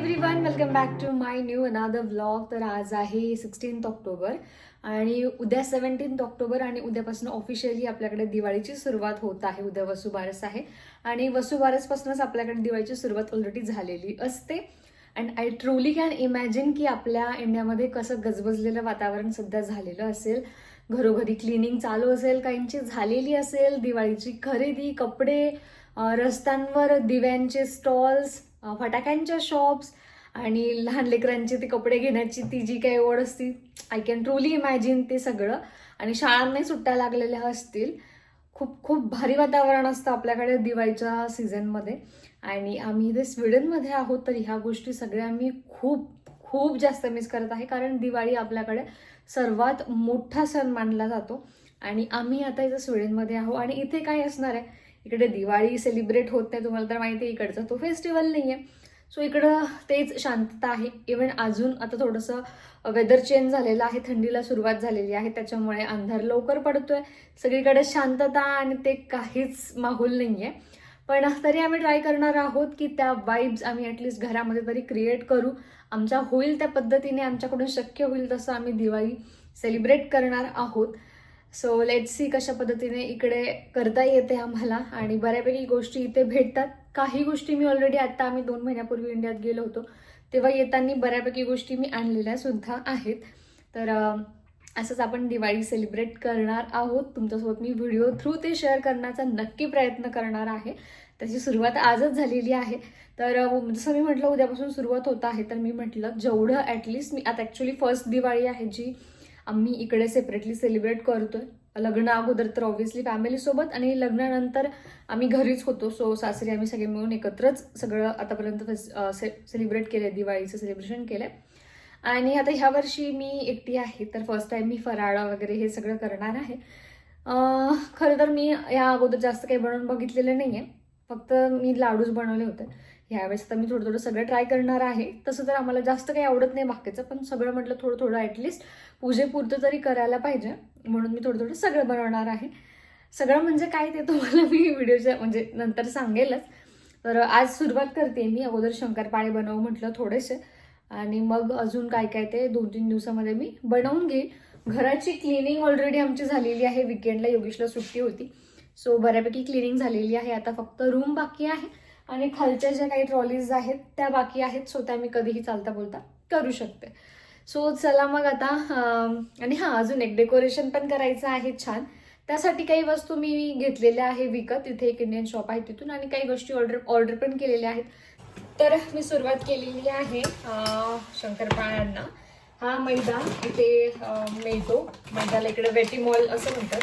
Everyone, welcome back to my new another vlog. तर आज आहे 16 ऑक्टोबर आणि उद्या 17 ऑक्टोबर आणि उद्यापासून ऑफिशियली आपल्याकडे दिवाळीची सुरुवात होत आहे. उद्या वसुबारस आहे आणि वसुबारसपासूनच आपल्याकडे दिवाळीची सुरुवात ऑलरेडी झालेली असते. And I truly can imagine की आपल्या इंडियामध्ये कसं गजबजलेलं वातावरण सध्या झालेलं असेल. घरोघरी क्लिनिंग चालू असेल, काहींची झालेली असेल, दिवाळीची खरेदी, कपडे, रस्त्यांवर दिव्यांचे स्टॉल्स, फटाक्यांच्या शॉप्स आणि लहान लेकरांची ती कपडे घेण्याची ती जी काही ओढ असती, आय कॅन ट्रूली इमॅजिन ते सगळं. आणि शाळांनाही सुट्ट्या लागलेल्या असतील. खूप खूप भारी वातावरण असतं आपल्याकडे दिवाळीच्या सीझनमध्ये. आणि आम्ही इथे स्वीडनमध्ये आहोत, तर ह्या गोष्टी सगळ्या मी खूप खूप जास्त मिस करत आहे. कारण दिवाळी आपल्याकडे सर्वात मोठा सण मानला जातो आणि आम्ही आता इथं स्वीडनमध्ये आहोत. आणि इथे काय असणार आहे, इकडे दिवाळी सेलिब्रेट होत नाही, तुम्हाला तर माहिती आहे, इकडचा तो फेस्टिवल नाही आहे. सो इकडं तेच शांतता आहे. इव्हन अजून आता थोडंसं वेदर चेंज झालेलं आहे, थंडीला सुरुवात झालेली आहे, त्याच्यामुळे अंधार लवकर पडतोय, सगळीकडे शांतता आणि ते काहीच माहोल नाही आहे. पण तरी आम्ही ट्राय करणार आहोत की त्या वाईब्स आम्ही ॲटलिस्ट घरामध्ये तरी क्रिएट करू. आमच्या होईल त्या पद्धतीने, आमच्याकडून शक्य होईल तसं आम्ही दिवाळी सेलिब्रेट करणार आहोत. सो लेट्स सी कशा पद्धतीने इकडे करता येते आम्हाला. आणि बऱ्यापैकी गोष्टी इथे भेटतात. काही गोष्टी मी ऑलरेडी आता आम्ही 2 महिन्यापूर्वी इंडियात गेलो होतो तेव्हा येताना बऱ्यापैकी गोष्टी मी आणलेल्या सुद्धा आहेत. तर असंच आपण दिवाळी सेलिब्रेट करणार आहोत. तुमच्यासोबत मी व्हिडिओ थ्रू ते शेअर करण्याचा नक्की प्रयत्न करणार आहे. त्याची सुरुवात आजच झालेली आहे. तर जसं मी म्हटलं उद्यापासून सुरुवात होत आहे, तर मी म्हटलं जेवढं ॲटलिस्ट मी आता ॲक्च्युली फर्स्ट दिवाळी आहे जी आम्ही इकडे सेपरेटली सेलिब्रेट करतोय. लग्न अगोदर तर ऑब्व्हियसली फॅमिलीसोबत आणि लग्नानंतर आम्ही घरीच होतो. सो सासरी आम्ही सगळे मिळून एकत्रच सगळं आतापर्यंत सेलिब्रेट केलं, दिवाळीचं सेलिब्रेशन केलं. आणि आता ह्या वर्षी मी एकटी आहे, तर फर्स्ट टाइम मी फराळ वगैरे हे सगळं करणार आहे. खरं तर मी या अगोदर जास्त काही बनवून बघितलेलं नाही आहे, फक्त मी लाडूच बनवले होते. ह्यावेळेस तर मी थोडं थोडं सगळं ट्राय करणार आहे. तसं तर आम्हाला जास्त काही आवडत नाही बाकीचं, पण सगळं म्हटलं थोडं थोडं ॲटलिस्ट पूजेपुरतं तरी करायला पाहिजे, म्हणून मी थोडं थोडं सगळं बनवणार आहे. सगळं म्हणजे काय ते तुम्हाला मी व्हिडिओच्या म्हणजे नंतर सांगेलच. तर आज सुरुवात करते मी. अगोदर शंकरपाळे बनवू म्हटलं थोडेसे, आणि मग अजून काय काय ते 2-3 दिवसामध्ये मी बनवून घेईन. घराची क्लिनिंग ऑलरेडी आमची झालेली आहे. विकेंडला योगेशला सुट्टी होती, सो बऱ्यापैकी क्लिनिंग झालेली आहे. आता फक्त रूम बाकी आहे आणि खालच्या ज्या काही ट्रॉलीज आहेत त्या बाकी आहेत. सो त्या मी कधीही चालता बोलता करू शकते. सो चला मग आता. आणि हां, अजून एक डेकोरेशन पण करायचं आहे छान. त्यासाठी काही वस्तू मी घेतलेल्या आहे विकत. इथे एक इंडियन शॉप आहे तिथून, आणि काही गोष्टी ऑर्डर पण केलेल्या आहेत. तर मी सुरुवात केलेली आहे शंकरपाळ्यांना. हा मैदा इथे मिळतो. मैद्याला इकडे वेटीमॉल असं म्हणतात.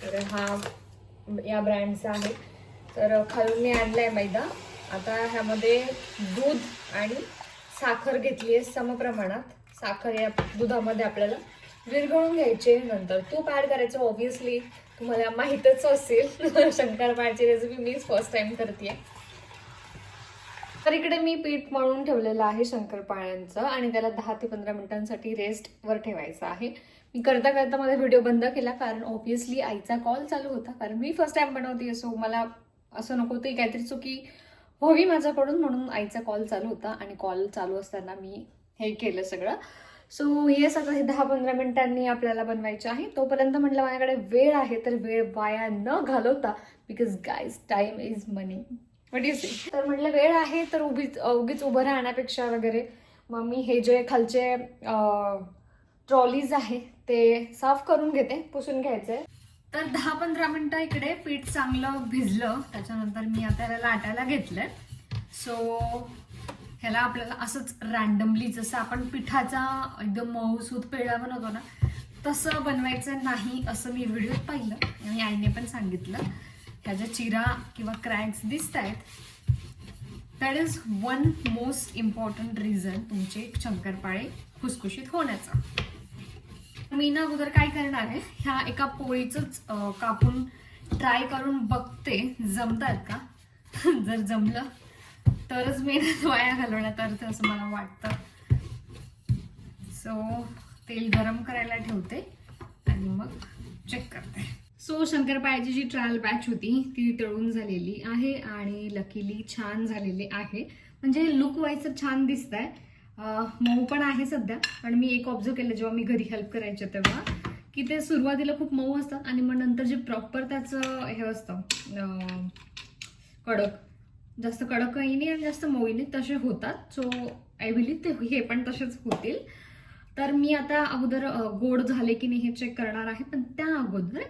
तर हा या ब्रँडचा आहे. तर खालून मी आणलाय मैदा. आता ह्यामध्ये दूध आणि साखर घेतली आहे समप्रमाणात. साखर या दुधामध्ये आपल्याला विरघळून घ्यायचे, नंतर तूप ॲड करायचं. ऑब्व्हियसली तुम्हाला माहीतच असेल शंकरपाळ्याची रेसिपी मीच फर्स्ट टाइम करते. तर इकडे मी पीठ मळून ठेवलेलं आहे शंकरपाळ्यांचं, आणि त्याला 10 ते 15 मिनिटांसाठी रेस्टवर ठेवायचं आहे. मी करता करता माझा व्हिडिओ बंद केला, कारण ऑब्व्हियसली आईचा कॉल चालू होता. कारण मी फर्स्ट टाइम बनवते, सो मला असं नको होतं काहीतरी चुकी व्हावी माझ्याकडून, म्हणून आईचा कॉल चालू होता आणि कॉल चालू असताना मी हे केलं सगळं. सो हे सगळं हे 10-15 मिनिटांनी आपल्याला बनवायचं आहे. तोपर्यंत म्हटलं माझ्याकडे वेळ आहे, तर वेळ वाया न घालवता, because guys time is money. What you say. तर म्हटलं वेळ आहे तर उगीच उभं राहण्यापेक्षा वगैरे मग मी हे जे खालचे ट्रॉलीज आहे ते साफ करून घेते, पुसून घ्यायचे. तर 10-15 मिनिटं इकडे पीठ चांगलं भिजलं. त्याच्यानंतर मी आता ह्याला लाटायला घेतलंय. सो ह्याला आपल्याला असंच रॅन्डमली, जसं आपण पिठाचा एकदम मऊसूत पेढा बनवतो ना, तसं बनवायचं नाही असं मी व्हिडिओत पाहिलं आणि आईने पण सांगितलं. ह्या ज्या चिरा किंवा क्रॅक्स दिसत आहेत, that is one most important reason तुमचे शंकरपाळे खुसखुशीत होण्याचा. मी ना अगोदर काय करणार आहे, ह्या एका पोळीचंच कापून ट्राय करून बघते जमतात का. जर जमलं तरच मी वाया घालवण्यात अर्थ असं मला वाटतं. सो तेल गरम करायला ठेवते आणि मग चेक करते. सो शंकरपाळ्याची जी ट्रायल बॅच होती ती तळून झालेली आहे आणि लकीली छान झालेली आहे. म्हणजे लुक वाईज छान दिसत आहे. मऊ पण आहे सध्या, पण मी एक ऑब्झर्व केलं जेव्हा मी घरी हेल्प करायचे तेव्हा, की ते सुरुवातीला खूप मऊ असतात आणि मग नंतर जे प्रॉपर त्याचं हे असतं कडक, जास्त कडकही नाही आणि जास्त मऊही नाही, तसे होतात. सो आय बिलीव्ह ते हे पण तसेच होतील. तर मी आता अगोदर गोड झाले की नाही हे चेक करणार आहे, पण त्या अगोदर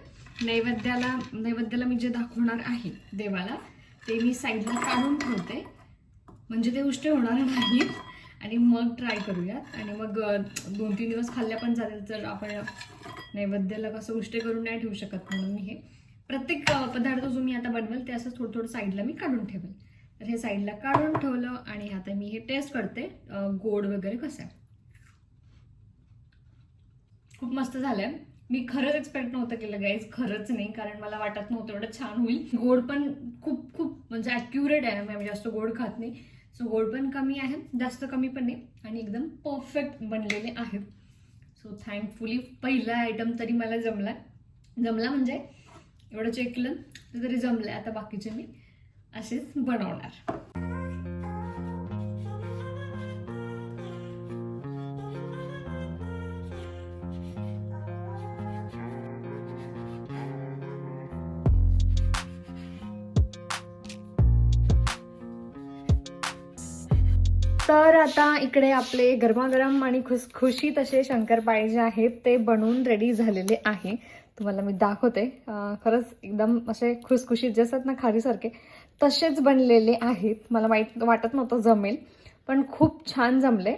नैवेद्याला मी जे दाखवणार आहे देवाला ते मी साईडला काढून ठेवते, म्हणजे ते उष्टे होणार नाहीत आणि मग ट्राय करूयात. आणि मग 2-3 दिवस खाल्ल्या पण जातील. तर आपण नैवेद्याला कसं उष्टे करून नाही ठेवू शकत, म्हणून मी हे प्रत्येक पदार्थ जो मी आता बनवेल ते असं थोडं साईडला मी काढून ठेवेल. तर हे साईडला काढून ठेवलं आणि आता मी हे टेस्ट करते गोड वगैरे कसं आहे. खूप मस्त झालंय. मी खरंच एक्सपेक्ट नव्हतं केलं गाईज, खरंच नाही, कारण मला वाटत नव्हतं एवढं छान होईल. गोड पण खूप म्हणजे ॲक्युरेट आहे. मी जास्त गोड खात नाही, सो गोड पण कमी आहे, जास्त कमी पण नाही, आणि एकदम परफेक्ट बनलेले आहेत. सो थँकफुली पहिला आयटम तरी मला जमला म्हणजे एवढं चेक केलं तर तरी जमलंय. आता बाकीचे मी असेच बनवणार. तर आता इकडे आपले गरमागरम आणि खुसखुशीत असे शंकरपाळे जे आहेत ते बनवून रेडी झालेले आहे. तुम्हाला मी दाखवते. खरंच एकदम असे खुसखुशीत जे असतात ना खारीसारखे, तसेच बनलेले आहेत. मला वाटत नव्हतं जमेल, पण खूप छान जमले.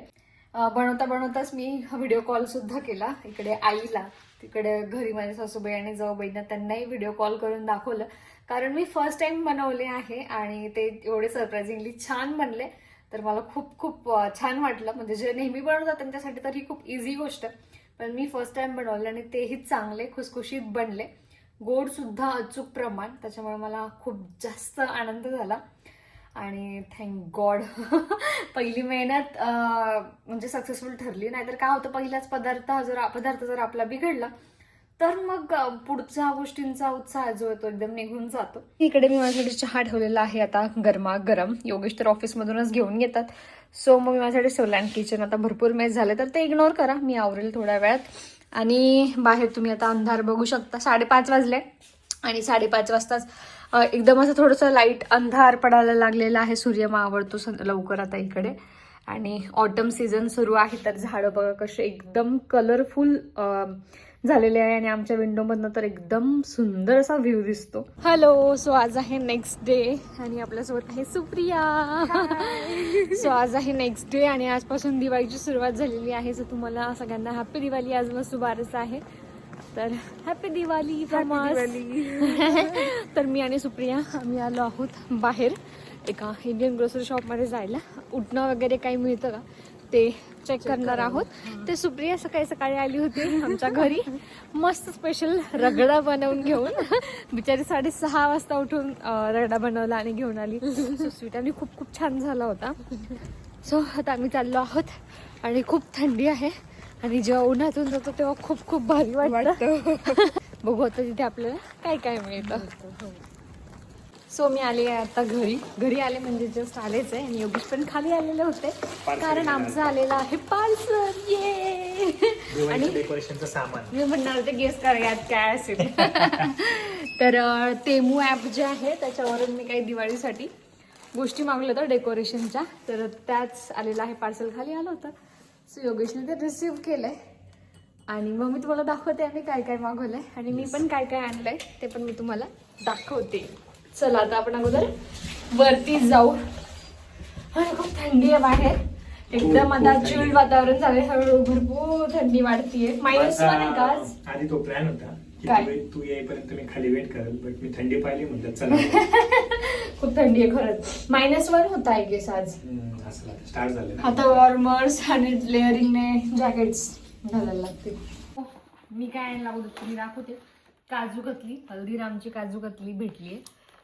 बनवताच मी व्हिडिओ कॉल सुद्धा केला इकडे आईला, तिकडे घरी माझ्या सासूबाई आणि जाऊबाईंना, त्यांनाही व्हिडिओ कॉल करून दाखवलं, कारण मी फर्स्ट टाइम बनवले आहे आणि ते एवढे सरप्राइझिंगली छान बनले. तर मला खूप छान वाटलं. म्हणजे जे नेहमी बनवतात त्यांच्यासाठी तर ही खूप इझी गोष्ट, पण मी फर्स्ट टाइम बनवले आणि तेही चांगले खुसखुशीत बनले. गोड सुद्धा अचूक प्रमाण, त्याच्यामुळे मला खूप जास्त आनंद झाला आणि थँक गॉड पहिली मेहनत म्हणजे सक्सेसफुल ठरली. नाहीतर काय होतं, पहिलाच पदार्थ जर आपला बिघडला तर मग पुढच्या गोष्टींचा उत्साह जो आहे तो एकदम निघून जातो. इकडे मी माझ्यासाठी चहा ठेवलेला आहे आता गरमागरम. योगेश तर ऑफिसमधूनच घेऊन येतात, सो मग मी माझ्यासाठी सोलॅन किचन. आता भरपूर मेस झाले तर ते इग्नोर करा, मी आवरेल थोड्या वेळात. आणि बाहेर तुम्ही आता अंधार बघू शकता, 5:30 वाजले आणि 5:30 वाजताच एकदम असं थोडंसं लाईट अंधार पडायला लागलेला आहे. सूर्य मावळतो लवकर आता इकडे, आणि ऑटम सीझन सुरू आहे. तर झाडं बघा कसे एकदम कलरफुल झालेले आहे आणि आमच्या विंडोमधनं तर एकदम सुंदर असा व्ह्यू दिसतो. हॅलो, सो आज आहे नेक्स्ट डे आणि आपल्यासोबत आहे सुप्रिया. सो आज आहे नेक्स्ट डे आणि आजपासून दिवाळीची सुरुवात झालेली आहे. सो तुम्हाला सगळ्यांना हॅपी दिवाळी. आज वसू बारस आहे, तर हॅपी दिवाळी फ्रॉम अस. तर मी आणि सुप्रिया आम्ही आलो आहोत बाहेर एका इंडियन ग्रोसरी शॉपमध्ये जायला. उठणं वगैरे काही मिळतं का ते चेक करणार आहोत. ते सुप्रिया सकाळी आली होती आमच्या घरी, मस्त स्पेशल रगडा बनवून घेऊन. बिचारी 6:30 वाजता उठून रगडा बनवला आणि घेऊन आली. सो स्वीट आणि खूप छान झाला होता. सो आता आम्ही चाललो आहोत आणि खूप थंडी आहे आणि जेव्हा उन्हातून जातो तेव्हा खूप भारी वाटतं. बघू आता तिथे आपल्याला काय मिळतं. सो मी आले आहे आता घरी आले म्हणजे जस्ट आलेच आहे. आणि योगेश पण खाली आलेले होते कारण आमचं आलेलं आहे पार्सल. ये आणि डेकोरेशनचं सामान मी म्हणणार होते गेस करा यात काय असेल. तर तेमू ॲप जे आहे त्याच्यावरून मी काही दिवाळीसाठी गोष्टी मागवल्या होत्या डेकोरेशनच्या, तर त्याच आलेलं आहे पार्सल. खाली आलं होतं, सो योगेशने ते रिसीव्ह केलंय आणि मग मी तुम्हाला दाखवते आम्ही काय मागवलंय आणि मी पण काय आणलंय ते पण मी तुम्हाला दाखवते. चला आता आपण अगोदर वरती जाऊ. आणि खूप थंडी आहे बाहेर, एकदम आता चिल्ड वातावरण झालंय. हळूहळू भरपूर थंडी वाढतीये. -1 आहे का आज? आधी तो प्लॅन होता की तू येईपर्यंत मी खाली वेट करेल, बट मी थंडी पाहिली म्हणलं चला. खूप थंडी आहे खरंच. -1 होता आय गेस आज. असं स्टार्ट झालं आता वॉर्मर्स आणि लेअरिंगने जॅकेट्स घालायला लागतील. मी काय आणलं अगोदर तुम्ही दाखवते. काजू कतली, हल्दीरामची काजू कतली भेटलीये.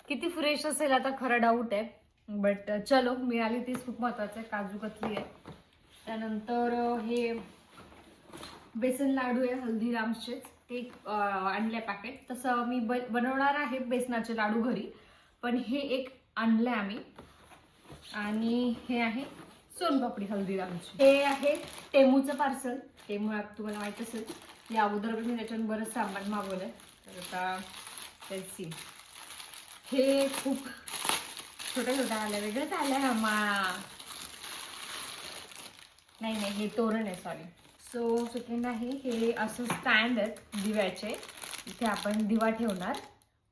किती फ्रेश असेल आता खरं डाऊट आहे, बट चलो मिळाली तीच खूप महत्वाचं आहे. काजू कतली आहे. त्यानंतर हे बेसन लाडू आहे हल्दीरामचे, ते आणले पॅकेट. तसं मी बनवणार आहे बेसनाचे लाडू घरी, पण हे एक आणलंय आम्ही. आणि हे आहे सोनपापडी हल्दीरामची. हे आहे टेमूचं पार्सल. टेमू ॲप तुम्हाला माहित असेल, या अगोदर मी त्याच्यावर बरंच सामान मागवलंय. तर आता त्याची हे खूप छोट्या छोट्या आल्या, वेगळंच आल्या हा माळा. नाही हे तोरण आहे, सॉरी. सो सेकंड आहे हे असं स्टँड आहेत दिव्याचे. इथे आपण दिवा ठेवणार.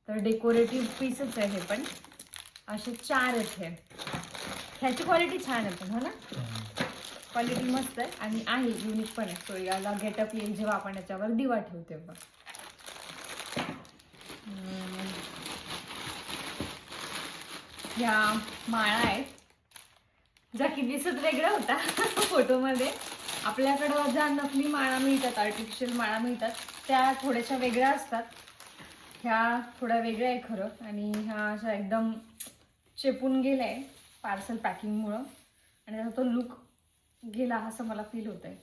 तर डेकोरेटिव्ह पीसच आहे हे पण. असे 4 आहेत हे. ह्याची क्वालिटी छान आहे पण, हो ना? क्वालिटी मस्त आहे आणि आहे युनिक पण आहे. सो याला गेटअप येईल जेव्हा आपण याच्यावर दिवा ठेवू तेव्हा. ह्या माळा आहेत ज्या की दिसत वेगळ्या होता फोटोमध्ये. आपल्याकडं ज्या नकली माळा मिळतात, आर्टिफिशियल माळा मिळतात, त्या थोड्याशा वेगळ्या असतात. ह्या थोड्या वेगळ्या आहे खरं. आणि ह्या अशा एकदम चेपून गेलाय पार्सल पॅकिंगमुळं आणि त्याचा तो लुक गेला असं मला फील होत आहे.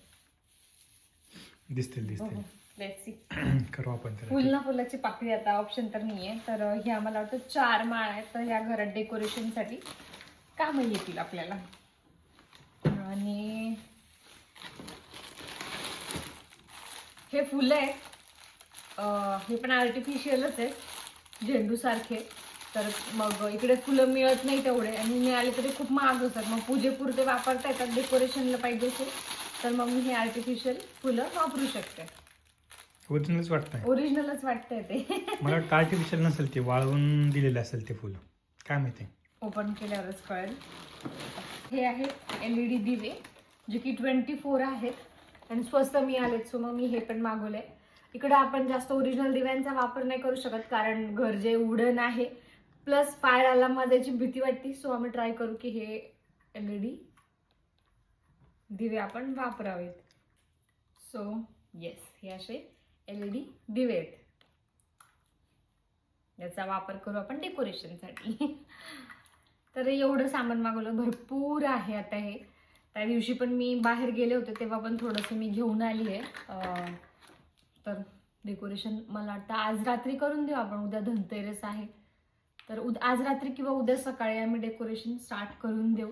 दिसतील लेट्स सी. करू आपण फुल ना फुलाची पाकळी आता ऑप्शन तर नाहीये. तर ह्या मला वाटतं 4 माळ आहेत. तर ह्या घरात डेकोरेशनसाठी काम येतील आपल्याला. आणि हे फुलं आहेत, हे पण आर्टिफिशियलच आहेत झेंडू सारखे. तर मग इकडे फुलं मिळत नाही तेवढे, आणि मिळाले तरी खूप महाग होतात. मग पूजेपुरते वापरता येतात, डेकोरेशनला पाहिजे असेल तर मग मी हे आर्टिफिशियल फुलं वापरू शकते. ओरिजिनलच वाटतंय. ओरिजिनलच वाटतंय ते. मला वाटतं आर्टिफिशियल नसेल, ते वाळवून दिलेलं असेल ते फुलं, काय माहिती. ओपन केल्यावरच कळेल. हे आहेत LED दिवे जे की 24 आहेत आणि स्वस्त मिळालेत. सो मग मी हे पण मागवलंय. इकडे आपण जास्त ओरिजिनल दिव्यांचा वापर नाही करू शकत कारण घर जे वुडन आहे, प्लस फायर अलार्म वाजायची भीती वाटते. सो आम्ही ट्राय करू की हे LED दिवे आपण वापरावेत. सो येस, हे असे LED दिवे आहेत. याचा वापर करू आपण डेकोरेशनसाठी. तर एवढं सामान मागवलं, भरपूर आहे आता हे. त्या दिवशी पण मी बाहेर गेले होते तेव्हा पण थोडंसं मी घेऊन आली आहे. तर डेकोरेशन मला वाटतं आज रात्री करून देऊ आपण. उद्या धनतेरस आहे तर आज रात्री किंवा उद्या सकाळी आम्ही डेकोरेशन स्टार्ट करून देऊ.